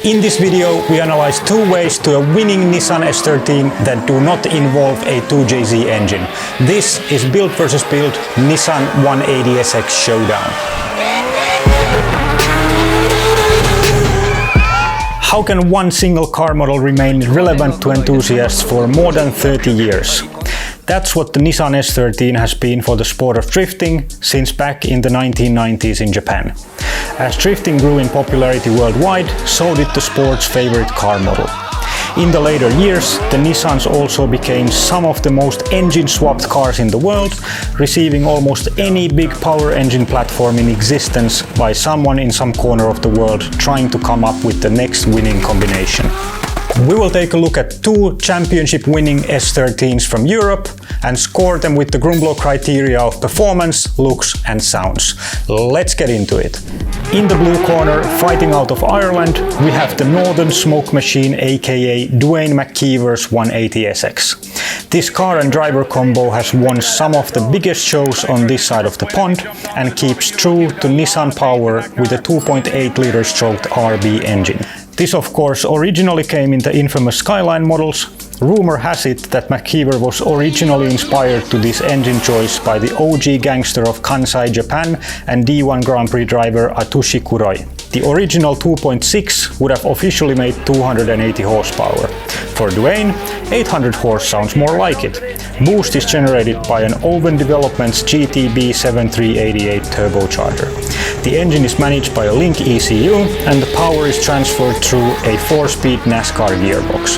In this video, we analyze two ways to a winning Nissan S13 that do not involve a 2JZ engine. This is build versus build Nissan 180SX showdown. How can one single car model remain relevant to enthusiasts for more than 30 years? That's what the Nissan S13 has been for the sport of drifting since back in the 1990s in Japan. As drifting grew in popularity worldwide, so did the sport's favorite car model. In the later years, the Nissans also became some of the most engine-swapped cars in the world, receiving almost any big power engine platform in existence by someone in some corner of the world trying to come up with the next winning combination. We will take a look at two championship-winning S13s from Europe and score them with the Grumblo criteria of performance, looks and sounds. Let's get into it. In the blue corner, fighting out of Ireland, we have the Northern Smoke Machine aka Duane McKeever's 180SX. This car and driver combo has won some of the biggest shows on this side of the pond and keeps true to Nissan power with a 2.8-liter stroked RB engine. This of course originally came in the infamous Skyline models. Rumor has it that McKeever was originally inspired to this engine choice by the OG gangster of Kansai, Japan and D1 Grand Prix driver Atsushi Kuroi. The original 2.6 would have officially made 280 horsepower. For Duane, 800 horse sounds more like it. Boost is generated by an Oven Developments GTB 7388 turbocharger. The engine is managed by a Link ECU and the power is transferred through a 4-speed NASCAR gearbox.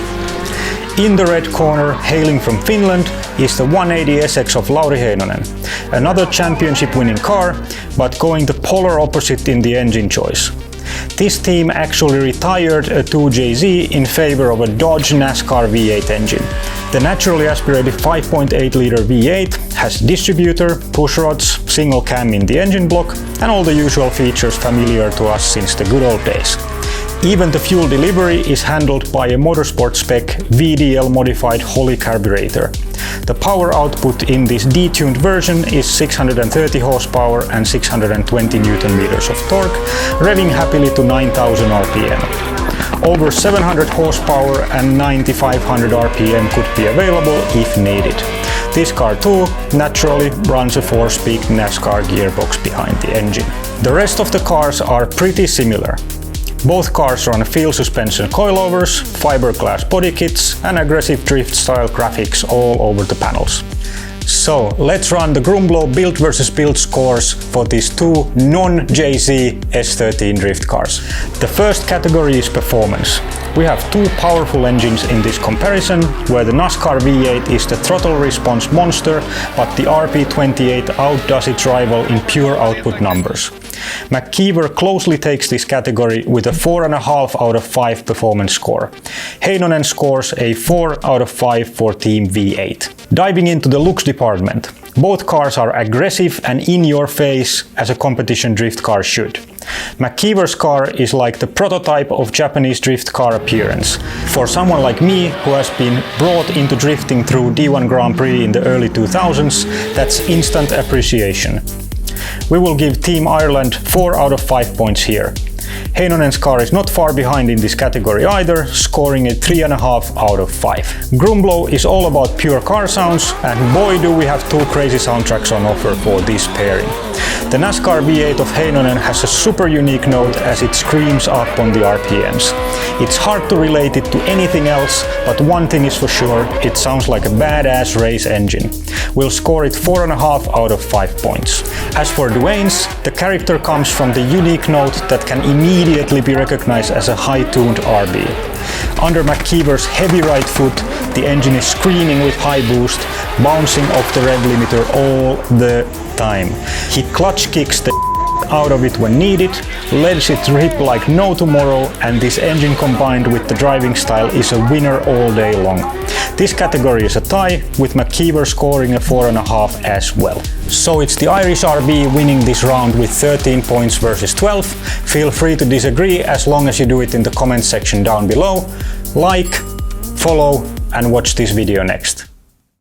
In the red corner, hailing from Finland, is the 180SX of Lauri Heinonen. Another championship-winning car, but going the polar opposite in the engine choice. This team actually retired a 2JZ in favor of a Dodge NASCAR V8 engine. The naturally aspirated 5.8-liter V8 has distributor, pushrods, single cam in the engine block and all the usual features familiar to us since the good old days. Even the fuel delivery is handled by a motorsport spec VDL modified Holley carburetor. The power output in this detuned version is 630 horsepower and 620 Newton meters of torque, revving happily to 9000 RPM. Over 700 horsepower and 9500 RPM could be available if needed. This car too naturally runs a 4-speed NASCAR gearbox behind the engine. The rest of the cars are pretty similar. Both cars run field suspension coilovers, fiberglass body kits and aggressive drift style graphics all over the panels. So let's run the Grumblo build versus build scores for these two non-JZ S13 drift cars. The first category is performance. We have two powerful engines in this comparison, where the NASCAR V8 is the throttle response monster, but the RP28 outdoes its rival in pure output numbers. McKeever closely takes this category with a 4.5 out of 5 performance score. Heinonen scores a 4 out of 5 for Team V8. Diving into the looks department, both cars are aggressive and in your face as a competition drift car should. McKeever's car is like the prototype of Japanese drift car appearance. For someone like me who has been brought into drifting through D1 Grand Prix in the early 2000s, that's instant appreciation. We will give Team Ireland 4 out of 5 points here. Heinonen's car is not far behind in this category either, scoring a 3.5 out of 5. Grumblo is all about pure car sounds, and boy do we have two crazy soundtracks on offer for this pairing. The NASCAR V8 of Heinonen has a super unique note as it screams up on the RPMs. It's hard to relate it to anything else, but one thing is for sure, it sounds like a badass race engine. We'll score it 4.5 out of 5 points. As for Duane's, the character comes from the unique note that can immediately be recognized as a high-tuned RB. Under McKeever's heavy right foot, the engine is screaming with high boost, bouncing off the rev limiter all the time. He clutch kicks the out of it when needed, lets it rip like no tomorrow, and this engine combined with the driving style is a winner all day long. This category is a tie, with McKeever scoring a 4.5 as well. So it's the Irish RB winning this round with 13 points versus 12. Feel free to disagree as long as you do it in the comment section down below. Like, follow and watch this video next.